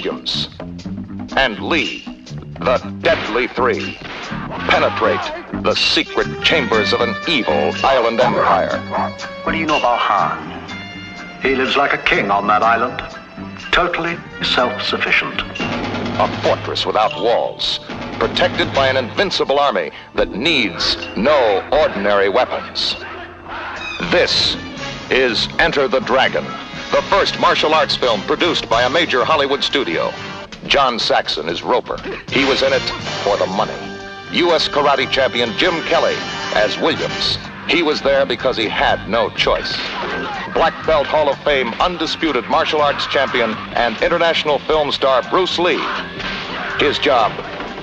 Williams, and Lee, the deadly three, penetrate the secret chambers of an evil island empire. What do you know about Han? He lives like a king on that island, totally self-sufficient. A fortress without walls, protected by an invincible army that needs no ordinary weapons. This is Enter the Dragon, the first martial arts film produced by a major Hollywood studio. John Saxon is Roper. He was in it for the money. U.S. karate champion Jim Kelly as Williams. He was there because he had no choice. Black Belt Hall of Fame undisputed martial arts champion and international film star Bruce Lee. His job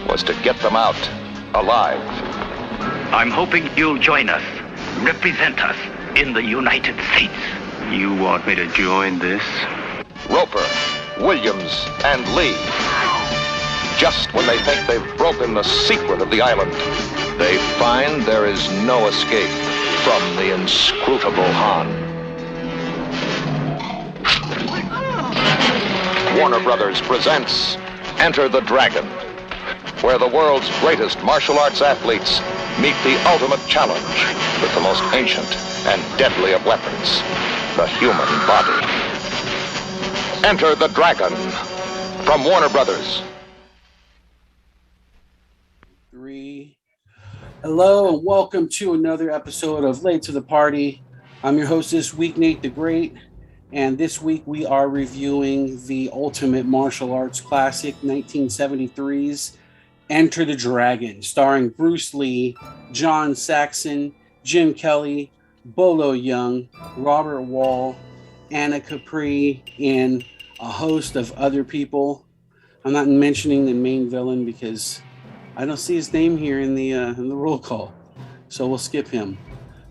was to get them out alive. I'm hoping you'll join us, represent us in the United States. You want me to join this? Roper, Williams, and Lee. Just when they think they've broken the secret of the island, they find there is no escape from the inscrutable Han. Warner Brothers presents Enter the Dragon, where the world's greatest martial arts athletes meet the ultimate challenge with the most ancient and deadly of weapons, the human body. Enter the Dragon from Warner Brothers. Hello and welcome to another episode of Late to the Party. I'm your host this week, Nate the Great, and this week we are reviewing the ultimate martial arts classic, 1973's Enter the Dragon, starring Bruce Lee, John Saxon, Jim Kelly, Bolo Young, Robert Wall, Anna Capri, and a host of other people. I'm not mentioning the main villain because I don't see his name here in the roll call, so we'll skip him.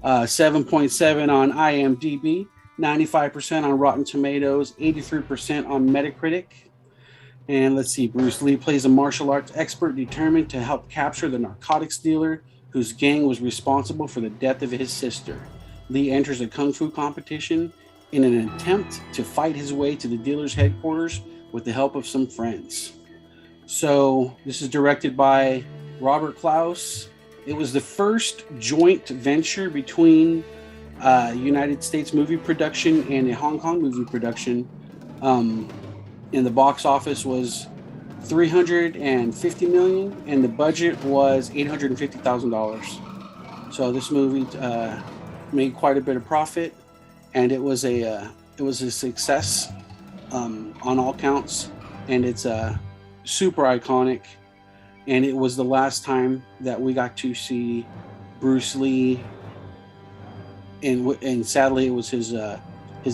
7.7 on IMDb, 95% on Rotten Tomatoes, 83% on Metacritic. And let's see, Bruce Lee plays a martial arts expert determined to help capture the narcotics dealer whose gang was responsible for the death of his sister. Lee enters a kung fu competition in an attempt to fight his way to the dealer's headquarters with the help of some friends. So this is directed by Robert Klaus. It was the first joint venture between United States movie production and a Hong Kong movie production. And the box office was $350 million, and the budget was $850,000. So this movie made quite a bit of profit, and it was a success on all counts, and it's super iconic, and it was the last time that we got to see Bruce Lee, and sadly it was his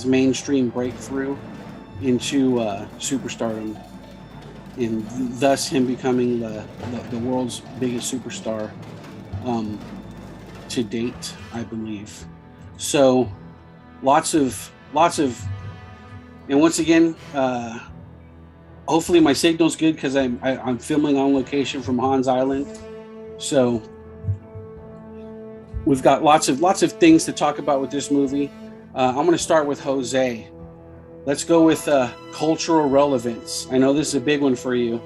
mainstream breakthrough into superstardom, and thus him becoming the world's biggest superstar to date, I believe. So lots of, and once again, hopefully my signal's good because I'm filming on location from Hans Island. So we've got lots of things to talk about with this movie. I'm going to start with Jose. Let's go with cultural relevance. I know this is a big one for you.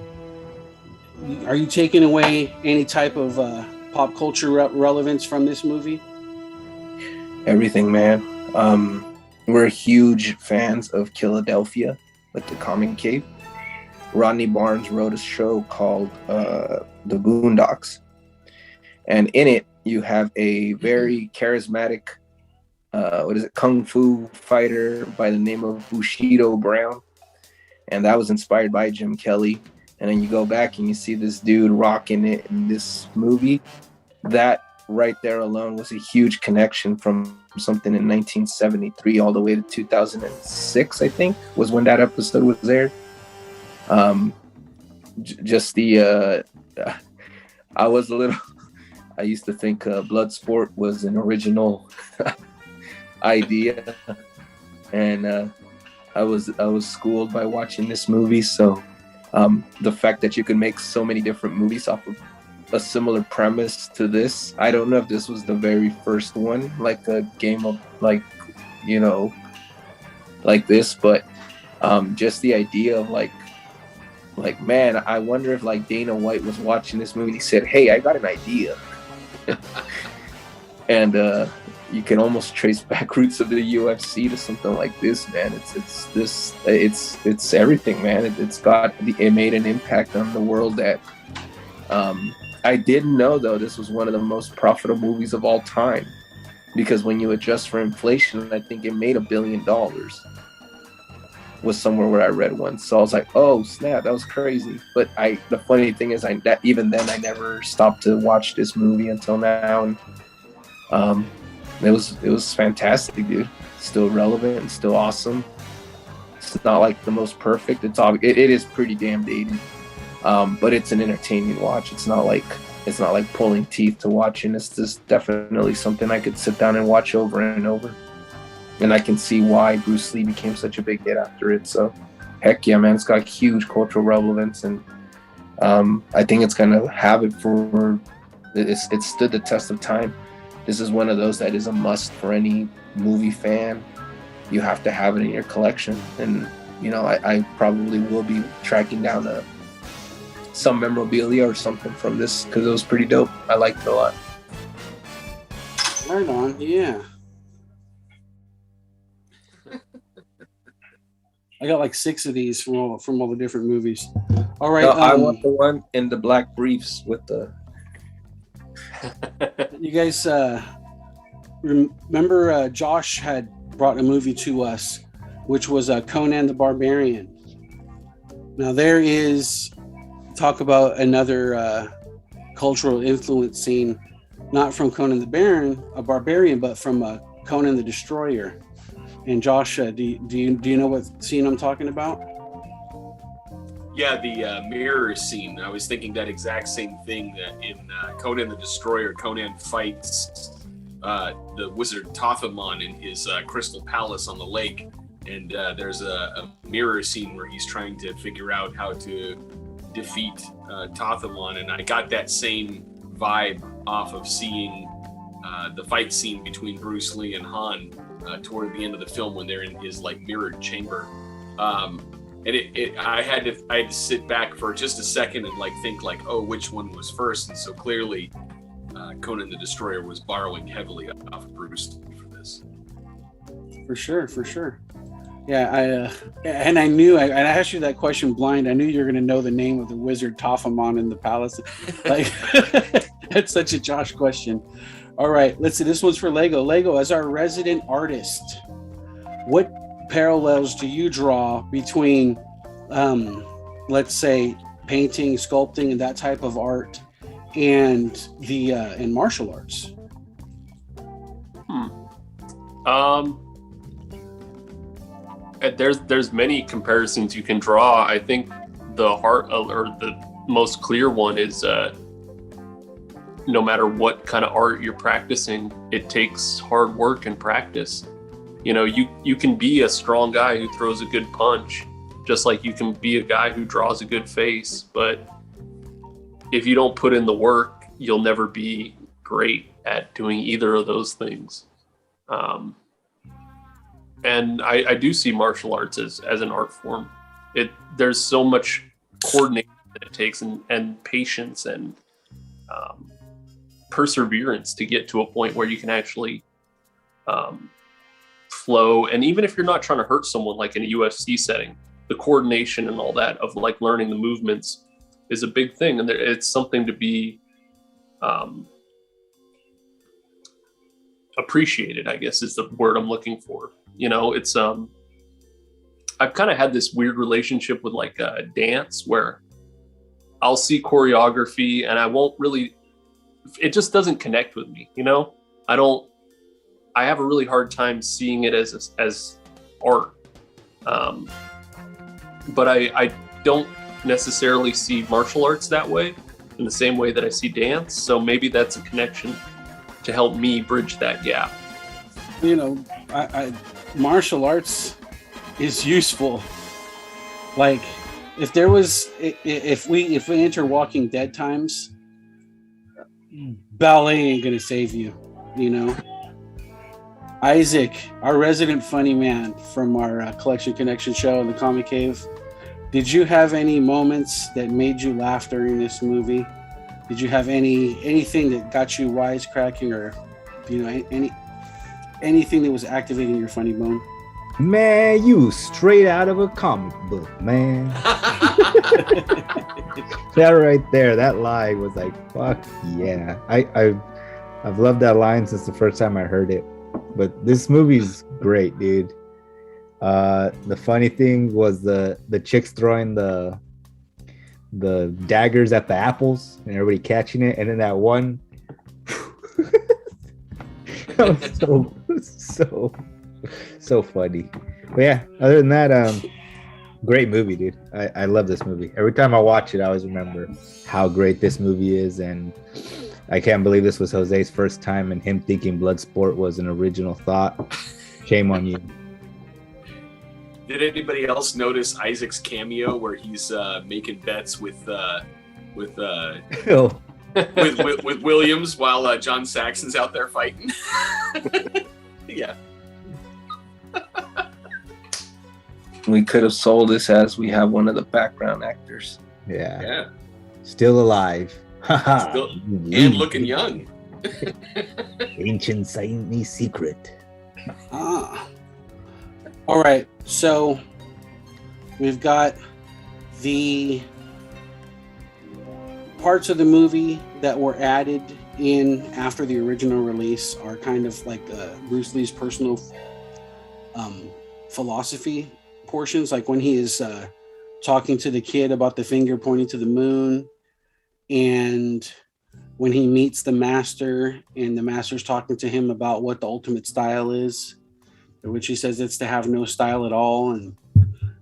Are you taking away any type of pop culture relevance from this movie? Everything, man. We're huge fans of Philadelphia, like the comic cave. Rodney Barnes wrote a show called The Boondocks. And in it, you have a very charismatic, kung fu fighter by the name of Bushido Brown. And that was inspired by Jim Kelly. And then you go back and you see this dude rocking it in this movie. That right there alone was a huge connection from something in 1973 all the way to 2006, I think, was when that episode was aired. Just the I used to think Bloodsport was an original idea, and I was schooled by watching this movie. So the fact that you can make so many different movies off of a similar premise to this, I don't know if this was the very first one, like a game of like this, but just the idea of like like, man, I wonder if like Dana White was watching this movie. He said, "Hey, I got an idea," and you can almost trace back roots of the UFC to something like this, man. It's everything, man. It made an impact on the world that I didn't know, though. This was one of the most profitable movies of all time, because when you adjust for inflation, I think it made $1 billion. Was somewhere where I read once, so I was like, "Oh snap, that was crazy." But the funny thing is, that even then I never stopped to watch this movie until now, and it was fantastic, dude. Still relevant and still awesome. It's not like the most perfect. It is pretty damn dated, but it's an entertaining watch. It's not like pulling teeth to watch, and it's just definitely something I could sit down and watch over and over. And I can see why Bruce Lee became such a big hit after it. So, heck yeah, man, it's got huge cultural relevance, and I think it's gonna have it for. It stood the test of time. This is one of those that is a must for any movie fan. You have to have it in your collection, and I probably will be tracking down some memorabilia or something from this, because it was pretty dope. I liked it a lot. Right on, yeah. I got like 6 of these from all the different movies. All right. No, I want the one in the black briefs with the. You guys remember Josh had brought a movie to us, which was Conan the Barbarian. Now there is talk about another cultural influence scene, not from Conan the Barbarian, but from Conan the Destroyer. And Josh, do you know what scene I'm talking about? Yeah, the mirror scene. I was thinking that exact same thing, that in Conan the Destroyer, Conan fights the wizard Tathamon in his crystal palace on the lake. And there's a mirror scene where he's trying to figure out how to defeat Tathamon. And I got that same vibe off of seeing the fight scene between Bruce Lee and Han toward the end of the film, when they're in his like mirrored chamber. And I had to sit back for just a second and like think like, oh, which one was first? And so clearly Conan the Destroyer was borrowing heavily off of Bruce Lee for this. For sure. Yeah, I knew I asked you that question blind. I knew you were going to know the name of the wizard Tathamon in the palace. Like, that's such a Josh question. All right, let's see. This one's for Lego. Lego, as our resident artist, what parallels do you draw between, let's say, painting, sculpting, and that type of art, and in martial arts? There's many comparisons you can draw. I think the most clear one is no matter what kind of art you're practicing, it takes hard work and practice. You can be a strong guy who throws a good punch, just like you can be a guy who draws a good face. But if you don't put in the work, you'll never be great at doing either of those things. And I do see martial arts as an art form. There's so much coordination that it takes, and patience and perseverance to get to a point where you can actually flow. And even if you're not trying to hurt someone, like in a UFC setting, the coordination and all that of like learning the movements is a big thing, and it's something to be appreciated, I guess is the word I'm looking for. It's I've kind of had this weird relationship with like dance, where I'll see choreography and I won't really, it just doesn't connect with me. I have a really hard time seeing it as art. But I don't necessarily see martial arts that way, in the same way that I see dance. So maybe that's a connection to help me bridge that gap. Martial arts is useful. Like, if we enter Walking Dead times, ballet ain't gonna save you. Isaac, our resident funny man from our Collection Connection show in the Comic Cave, Did you have any moments that made you laugh during this movie? Did you have anything that got you wisecracking, or anything that was activating your funny bone? Man, you straight out of a comic book, man. That right there, that line was like, fuck yeah. I've loved that line since the first time I heard it. But this movie's great, dude. The funny thing was the chicks throwing the daggers at the apples and everybody catching it, and then that one that was so funny. But yeah, other than that, great movie, dude. I love this movie. Every time I watch it, I always remember how great this movie is, and I can't believe this was Jose's first time and him thinking Bloodsport was an original thought. Shame on you. Did anybody else notice Isaac's cameo where he's making bets with Williams while John Saxon's out there fighting? Yeah. We could have sold this as we have one of the background actors. Yeah. Still alive. Still, and looking young. Ancient Chinese secret. All right, so we've got the parts of the movie that were added in after the original release are kind of like Bruce Lee's personal philosophy portions, like when he is talking to the kid about the finger pointing to the moon, and when he meets the master and the master's talking to him about what the ultimate style is, which he says it's to have no style at all. And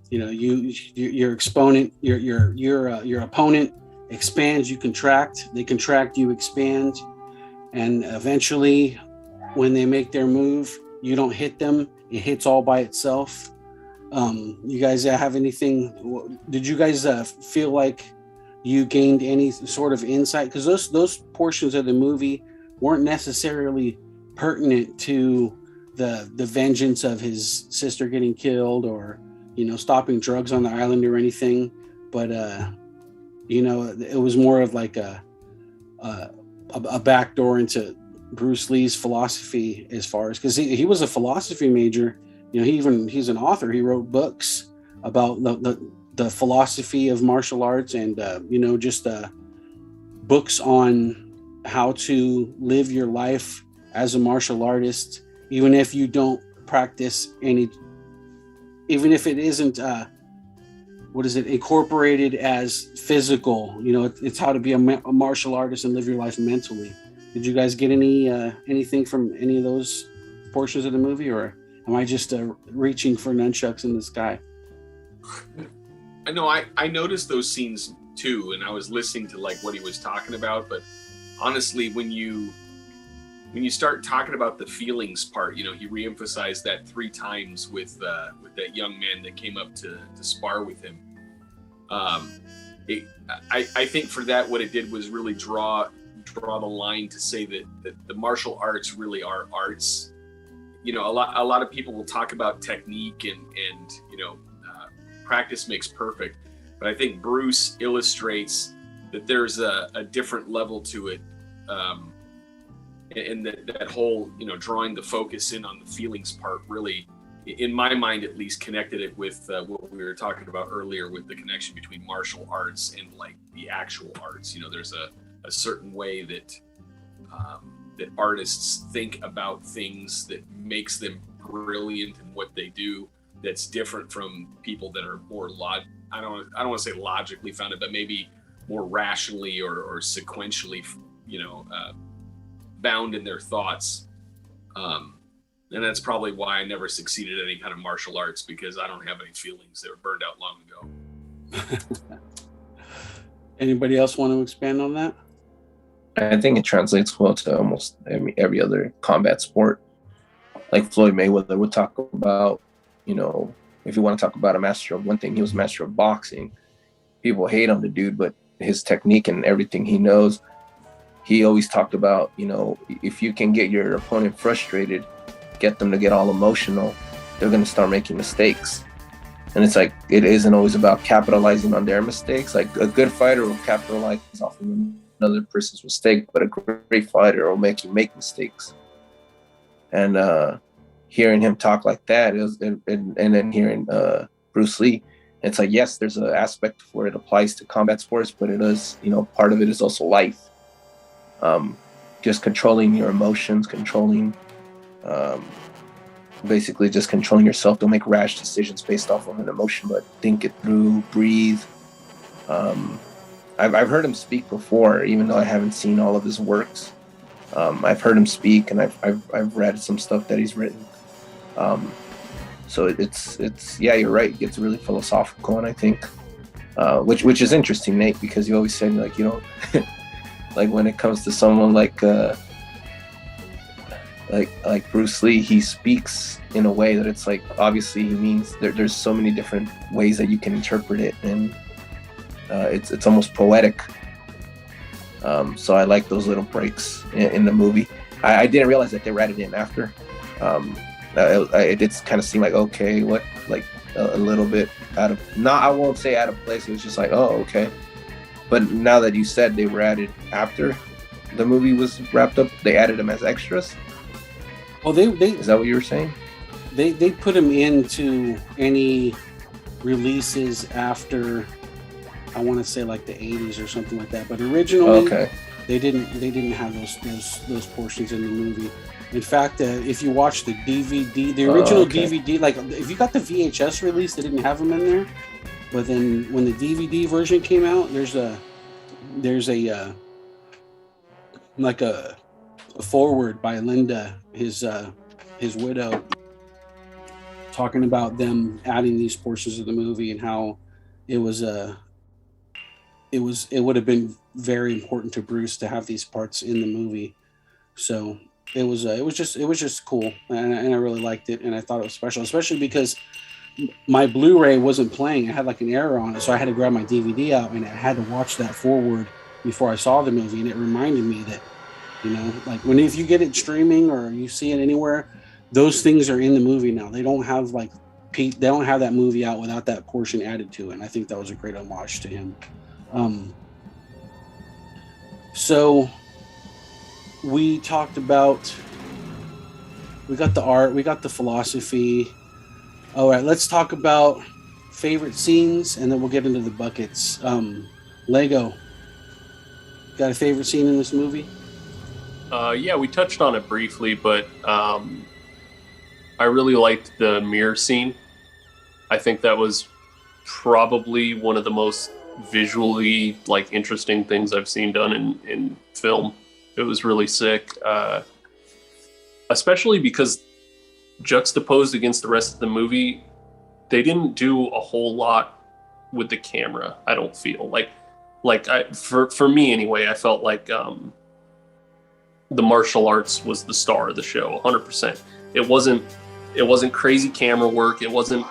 your exponent, your opponent expands, you contract, they contract, you expand, and eventually when they make their move, you don't hit them, it hits all by itself. You guys have anything? Did you guys feel like you gained any sort of insight? Because those portions of the movie weren't necessarily pertinent to the vengeance of his sister getting killed, or stopping drugs on the island or anything, but it was more of like a backdoor into Bruce Lee's philosophy, as far as, because he was a philosophy major. He's an author. He wrote books about the philosophy of martial arts, and just books on how to live your life as a martial artist, even if you don't practice any, even if it isn't incorporated as physical. It's how to be a martial artist and live your life mentally. Did you guys get anything from any of those portions of the movie, or am I just reaching for nunchucks in the sky? I know I noticed those scenes too, and I was listening to like what he was talking about. But honestly, when you start talking about the feelings part, he reemphasized that 3 times with that young man that came up to spar with him. I think for that, what it did was really draw the line to say that the martial arts really are arts. A lot of people will talk about technique and practice makes perfect, but I think Bruce illustrates that there's a different level to it, and that whole drawing the focus in on the feelings part really, in my mind at least, connected it with what we were talking about earlier with the connection between martial arts and like the actual arts. There's a certain way that artists think about things that makes them brilliant in what they do, that's different from people that are more I don't want to say logically founded, but maybe more rationally or sequentially bound in their thoughts. And that's probably why I never succeeded at any kind of martial arts, because I don't have any feelings. They were burned out long ago. Anybody else want to expand on that? I think it translates well to almost every other combat sport. Like Floyd Mayweather would talk about, if you want to talk about a master of one thing, he was a master of boxing. People hate on the dude, but his technique and everything he knows, he always talked about, if you can get your opponent frustrated, get them to get all emotional, they're going to start making mistakes. And it's like, it isn't always about capitalizing on their mistakes. Like a good fighter will capitalize off of another person's mistake, but a great fighter will make you make mistakes. And hearing him talk like that, and then hearing Bruce Lee, it's like, yes, there's an aspect where it applies to combat sports, but it is, part of it is also life. Just controlling your emotions, basically just controlling yourself. Don't make rash decisions based off of an emotion, but think it through, breathe. I've heard him speak before, even though I haven't seen all of his works. I've heard him speak, and I've read some stuff that he's written. So it's yeah, you're right. It gets really philosophical, and I think which is interesting, Nate, because you always say, like, like when it comes to someone like Bruce Lee, he speaks in a way that it's like, obviously he means there's so many different ways that you can interpret it, and it's almost poetic. So I like those little breaks in the movie. I didn't realize that they were added in after. It did kind of seem like, okay, what, like a little bit out of, I won't say out of place. It was just like, oh, okay. But now that you said they were added after the movie was wrapped up, they added them as extras. Well, is that what you were saying? They put them into any releases after, I want to say like the 80s or something like that. But originally, okay, they didn't have those portions in the movie. In fact, if you watch the DVD, the original DVD, like if you got the VHS release, they didn't have them in there. But then when the DVD version came out, there's a like a foreword by Linda, his widow, talking about them adding these portions of the movie and how it would have been very important to Bruce to have these parts in the movie. So it was just cool, and I really liked it, and I thought it was special, especially because my Blu-ray wasn't playing. I had like an error on it, so I had to grab my DVD out, and I had to watch that forward before I saw the movie, and it reminded me that, like if you get it streaming or you see it anywhere, those things are in the movie now. They don't have that movie out without that portion added to it, and I think that was a great homage to him. So we talked about, we got the art, we got the philosophy. All right, let's talk about favorite scenes, and then we'll get into the buckets. Lego, got a favorite scene in this movie? Yeah, we touched on it briefly, but I really liked the mirror scene. I think that was probably one of the most visually interesting things I've seen done in film. It was really sick, especially because juxtaposed against the rest of the movie, they didn't do a whole lot with the camera. I don't feel for me anyway, I felt like the martial arts was the star of the show, 100%. It wasn't crazy camera work. It wasn't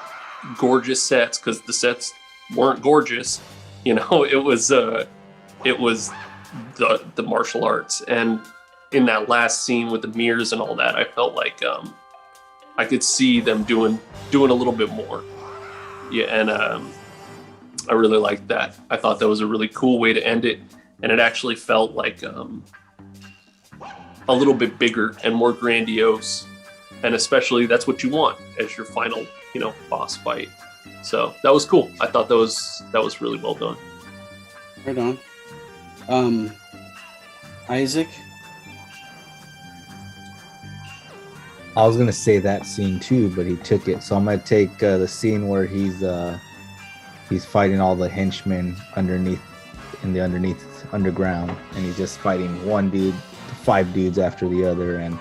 gorgeous sets, because the sets weren't gorgeous. It was the martial arts. And in that last scene with the mirrors and all that, I felt like I could see them doing a little bit more. Yeah, and I really liked that. I thought that was a really cool way to end it, and it actually felt like a little bit bigger and more grandiose, and especially that's what you want as your final, boss fight. So that was cool. I thought that was really well done. Right on. Isaac? I was gonna say that scene too, but he took it. So I'm gonna take the scene where he's fighting all the henchmen underground, and he's just fighting one dude, 5 dudes after the other, and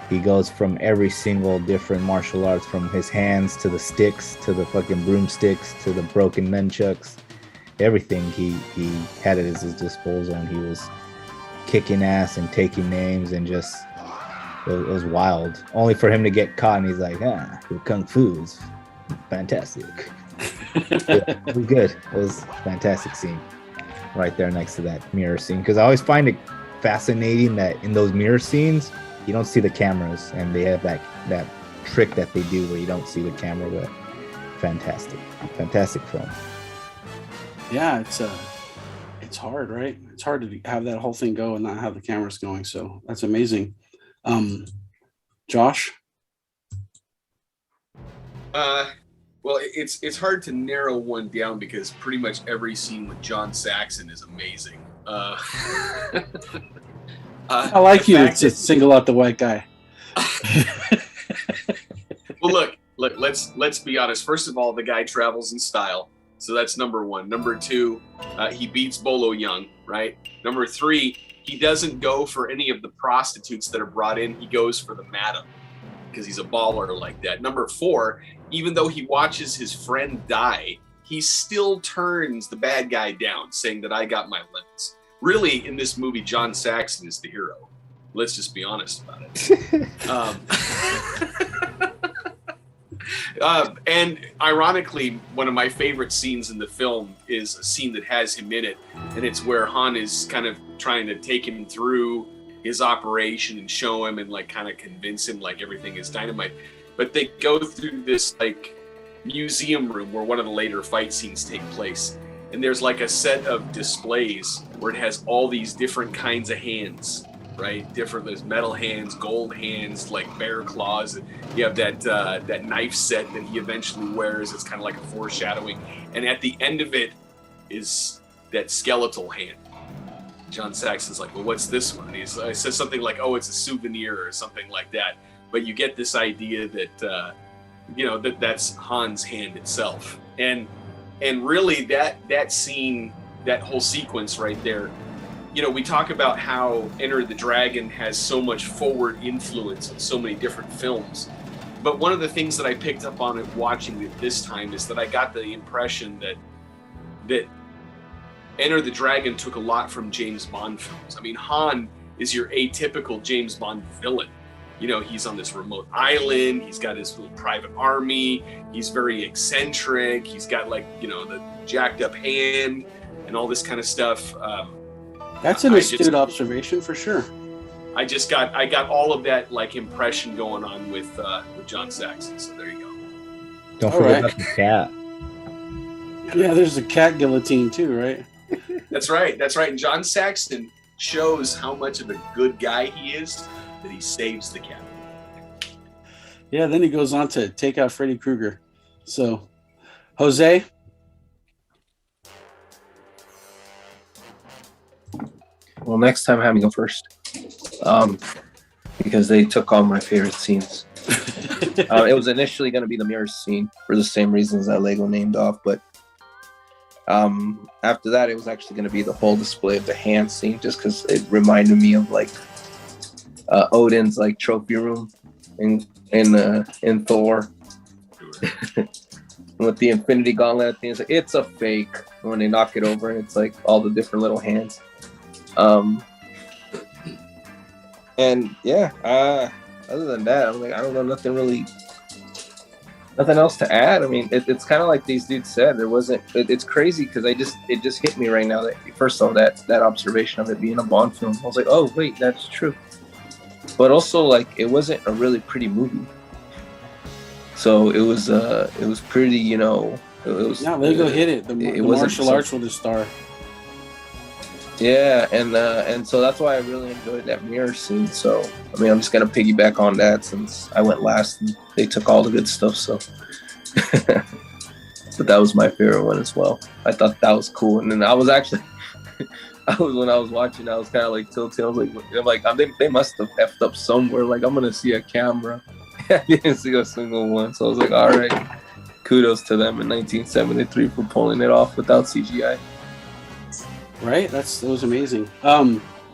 he goes from every single different martial arts, from his hands to the sticks to the fucking broomsticks to the broken nunchucks. Everything he had at his disposal, and he was kicking ass and taking names, and just it was wild. Only for him to get caught, and he's like, your kung fu is fantastic. It was good. It was a fantastic scene right there next to that mirror scene, because I always find it fascinating that in those mirror scenes you don't see the cameras, and they have that trick that they do where you don't see the camera. But fantastic film. Yeah, it's hard, right? It's hard to have that whole thing go and not have the cameras going. So that's amazing. Josh? Well, it's hard to narrow one down because pretty much every scene with John Saxon is amazing. I like you to single out the white guy. Well, look. Let's be honest. First of all, the guy travels in style, so that's number one. Number two, he beats Bolo Young, right? Number three, he doesn't go for any of the prostitutes that are brought in. He goes for the madam because he's a baller like that. Number four, even though he watches his friend die, he still turns the bad guy down, saying that I got my limits. Really, in this movie, John Saxon is the hero. Let's just be honest about it. And ironically, one of my favorite scenes in the film is a scene that has him in it, and it's where Han is kind of trying to take him through his operation and show him and like kind of convince him like everything is dynamite. But they go through this like museum room where one of the later fight scenes take place, and there's like a set of displays where it has all these different kinds of hands, right? There's metal hands, gold hands, like bear claws. You have that knife set that he eventually wears. It's kind of like a foreshadowing. And at the end of it is that skeletal hand. John Saxon's like, well, what's this one? He says something like, oh, it's a souvenir or something like that. But you get this idea that, that's Han's hand itself. And really that scene, that whole sequence right there, we talk about how Enter the Dragon has so much forward influence in so many different films. But one of the things that I picked up on it watching it this time is that I got the impression that Enter the Dragon took a lot from James Bond films. I mean, Han is your atypical James Bond villain. He's on this remote island. He's got his little private army. He's very eccentric. He's got the jacked up hand and all this kind of stuff. That's an astute observation for sure. I got all of that impression going on with John Saxon. So there you go. Don't forget about the cat. Yeah, there's a cat guillotine too, right? That's right. And John Saxon shows how much of a good guy he is that he saves the cat. Yeah, then he goes on to take out Freddy Krueger. So, Jose? Well, next time have me go first. Because they took all my favorite scenes. It was initially going to be the mirror scene for the same reasons that Lego named off, but after that, it was actually going to be the whole display of the hand scene, just because it reminded me of Odin's trophy room in Thor. With the Infinity Gauntlet at the end, it's a fake. When they knock it over, and it's all the different little hands. And yeah, other than that, I don't know, nothing else to add. I mean, it's kind of like these dudes said. It's crazy because it just hit me right now that first of all that observation of it being a Bond film. I was like, oh wait, that's true. But also it wasn't a really pretty movie. So it was pretty, it was. Yeah, Lego hit it. The martial arts with the star. Yeah, and so that's why I really enjoyed that mirror scene. So I'm just gonna piggyback on that since I went last and they took all the good stuff. So, but that was my favorite one as well. I thought that was cool. And then I was actually, when I was watching, I was kind of tilted. I was they must have effed up somewhere. I'm gonna see a camera. I didn't see a single one. So I was like, all right, kudos to them in 1973 for pulling it off without CGI. Right, that was amazing.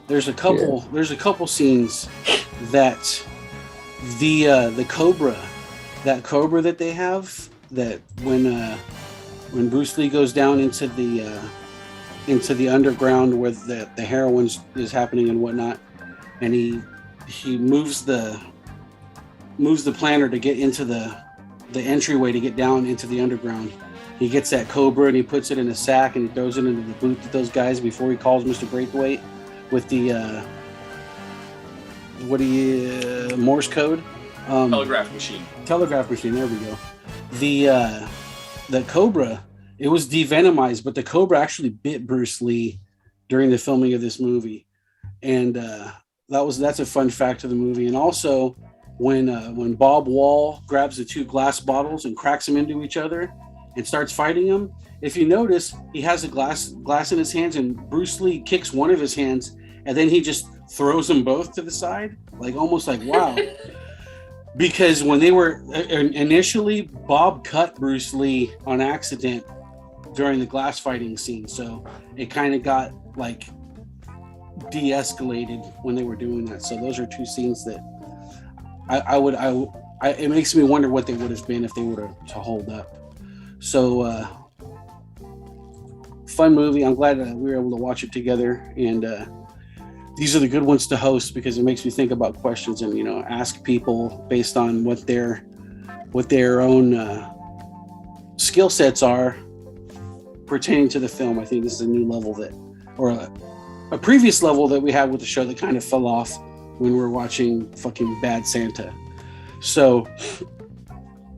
There's a couple scenes that the cobra that they have, that when Bruce Lee goes down into the underground where the heroin is happening and whatnot, and he moves the planner to get into the entryway to get down into the underground. He gets that cobra and he puts it in a sack and he throws it into the boot to those guys before he calls Mr. Braithwaite with the Morse code? Telegraph machine. Telegraph machine. There we go. the Cobra, it was devenomized, but the Cobra actually bit Bruce Lee during the filming of this movie, and that's a fun fact of the movie. And also, when Bob Wall grabs the two glass bottles and cracks them into each other and starts fighting them, if you notice, he has a glass in his hands, and Bruce Lee kicks one of his hands, and then he just throws them both to the side, like almost like wow. Because when they were initially, Bob cut Bruce Lee on accident during the glass fighting scene, so it kind of got like de-escalated when they were doing that. So those are two scenes that it makes me wonder what they would have been if they were to hold up. So fun movie. I'm glad we were able to watch it together, and these are the good ones to host because it makes me think about questions and ask people based on what their own skill sets are pertaining to the film. I think this is a new level a previous level that we had with the show that kind of fell off when we were watching fucking Bad Santa. So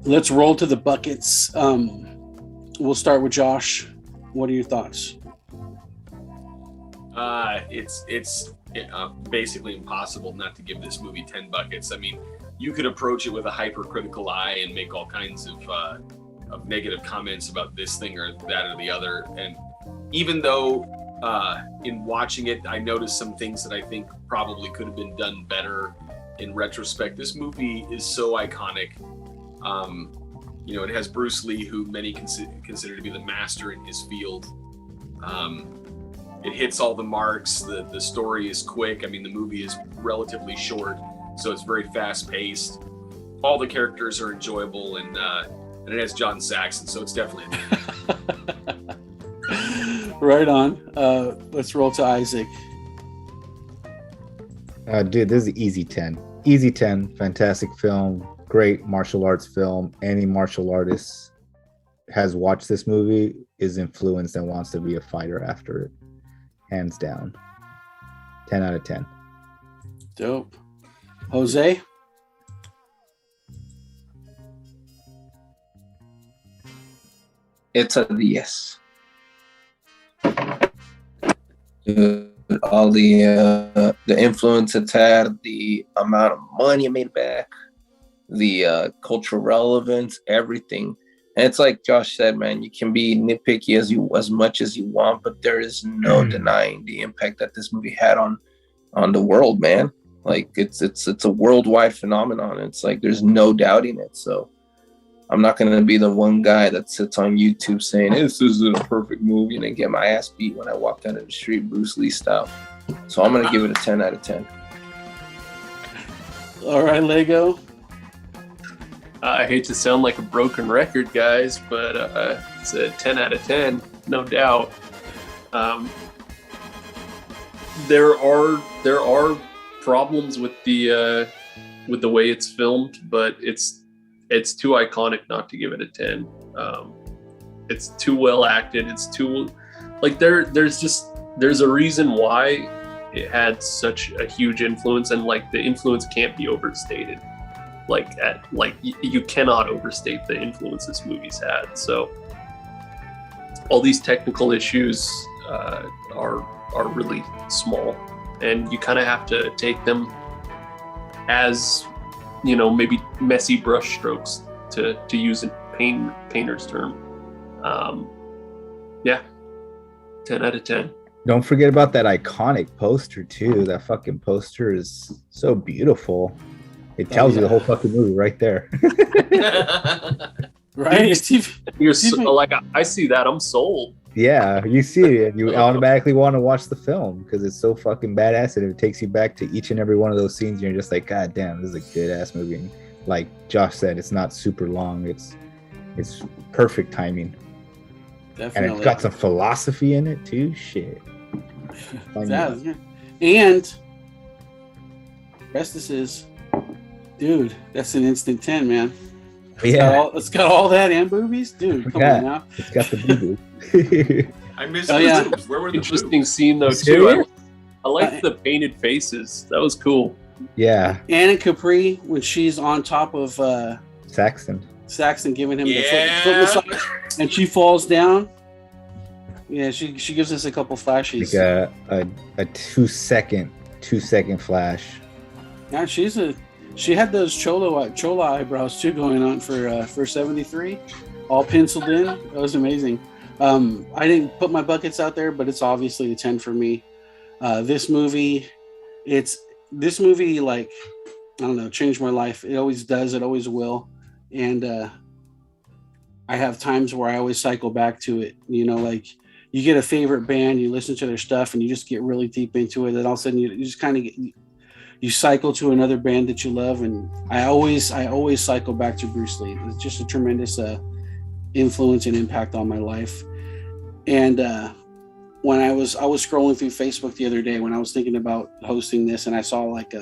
let's roll to the buckets. We'll start with Josh. What are your thoughts? It's basically impossible not to give this movie 10 buckets. I mean, you could approach it with a hypercritical eye and make all kinds of negative comments about this thing or that or the other. And even though in watching it, I noticed some things that I think probably could have been done better in retrospect, this movie is so iconic. It has Bruce Lee, who many consider to be the master in his field. It hits all the marks. The story is quick. I mean, the movie is relatively short, so it's very fast paced. All the characters are enjoyable, and it has John Saxon, so it's definitely right on. Let's roll to Isaac. Dude, this is an easy 10. Easy 10. Fantastic film. Great martial arts film. Any martial artist has watched this movie, is influenced, and wants to be a fighter after it. Hands down. 10 out of 10. Dope. Jose? It's a yes. All the influence it's had, the amount of money it made back, the cultural relevance, everything. And it's like Josh said, man, you can be nitpicky as much as you want, but there is no denying the impact that this movie had on the world, man. Like it's a worldwide phenomenon. It's like there's no doubting it. So I'm not going to be the one guy that sits on YouTube saying this isn't a perfect movie and then get my ass beat when I walk down the street, Bruce Lee style. So I'm going to give it a 10 out of 10. All right, Lego. I hate to sound like a broken record, guys, but it's a 10 out of 10, no doubt. There are problems with the way it's filmed, but it's too iconic not to give it a 10. It's too well acted. It's too like there's a reason why it had such a huge influence, and like the influence can't be overstated. You cannot overstate the influence this movie's had. So all these technical issues are really small, and you kind of have to take them as maybe messy brush strokes to use a painter's term. 10 out of 10. Don't forget about that iconic poster too. That fucking poster is so beautiful. It tells you the whole fucking movie right there. Right? You're so, like, I see that, I'm sold. Yeah, you see it, and you automatically want to watch the film because it's so fucking badass, and it takes you back to each and every one of those scenes. And you're just like, God damn, this is a good ass movie. And like Josh said, it's not super long. It's perfect timing. Definitely. And it's got some philosophy in it too. Shit. And Restus is, dude, that's an instant 10, man. It's got all that and boobies, dude. Come on now. It's got the boobies. I missed the boobs. Where were the interesting boobs? Scene though too. I like the painted faces. That was cool. Yeah. Anna Capri when she's on top of Saxon. Saxon giving him the Yeah. foot massage, and she falls down. Yeah, she gives us a couple flashes. Like a 2 second flash. Yeah, she had those chola eyebrows too going on for 73, all penciled in. That was amazing. I didn't put my buckets out there, but it's obviously a 10 for me. This movie, like, I don't know, changed my life. It always does. It always will. And I have times where I always cycle back to it. You know, like you get a favorite band, you listen to their stuff, and you just get really deep into it. And all of a sudden, you just kind of you cycle to another band that you love. And I always cycle back to Bruce Lee. It's just a tremendous influence and impact on my life. And when I was scrolling through Facebook the other day when I was thinking about hosting this, and I saw like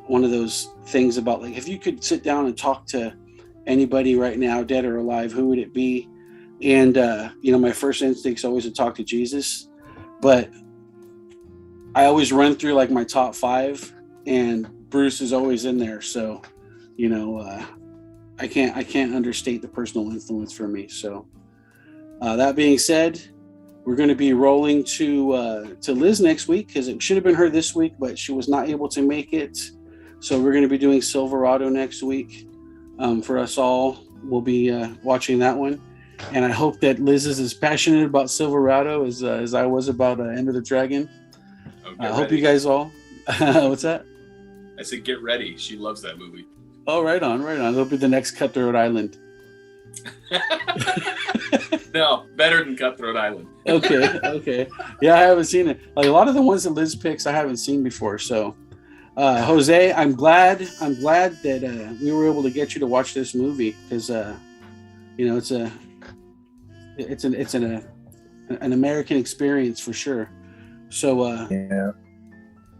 one of those things about like if you could sit down and talk to anybody right now, dead or alive, who would it be? And you know, my first instinct is always to talk to Jesus, but I always run through like my top 5, and Bruce is always in there. So, you know, I can't understate the personal influence for me. So, that being said, we're going to be rolling to Liz next week because it should have been her this week, but she was not able to make it. So we're going to be doing Silverado next week. For us all, we'll be watching that one. And I hope that Liz is as passionate about Silverado as I was about Enter the Dragon. I hope you guys all. What's that? I said, get ready. She loves that movie. Oh, right on. It'll be the next Cutthroat Island. No, better than Cutthroat Island. Okay. Yeah, I haven't seen it. Like a lot of the ones that Liz picks, I haven't seen before. So, Jose, I'm glad that we were able to get you to watch this movie because, you know, it's an American experience for sure. So, Yeah.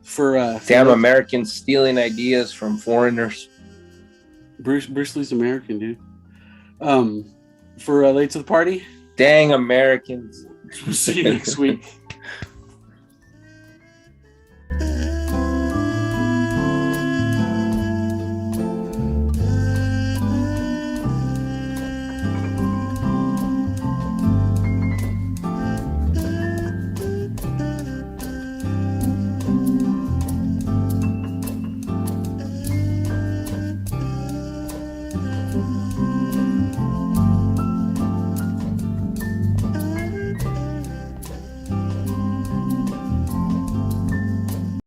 for Damn Americans stealing ideas from foreigners. Bruce Lee's American, dude. For Late to the Party. Dang Americans. See you next week.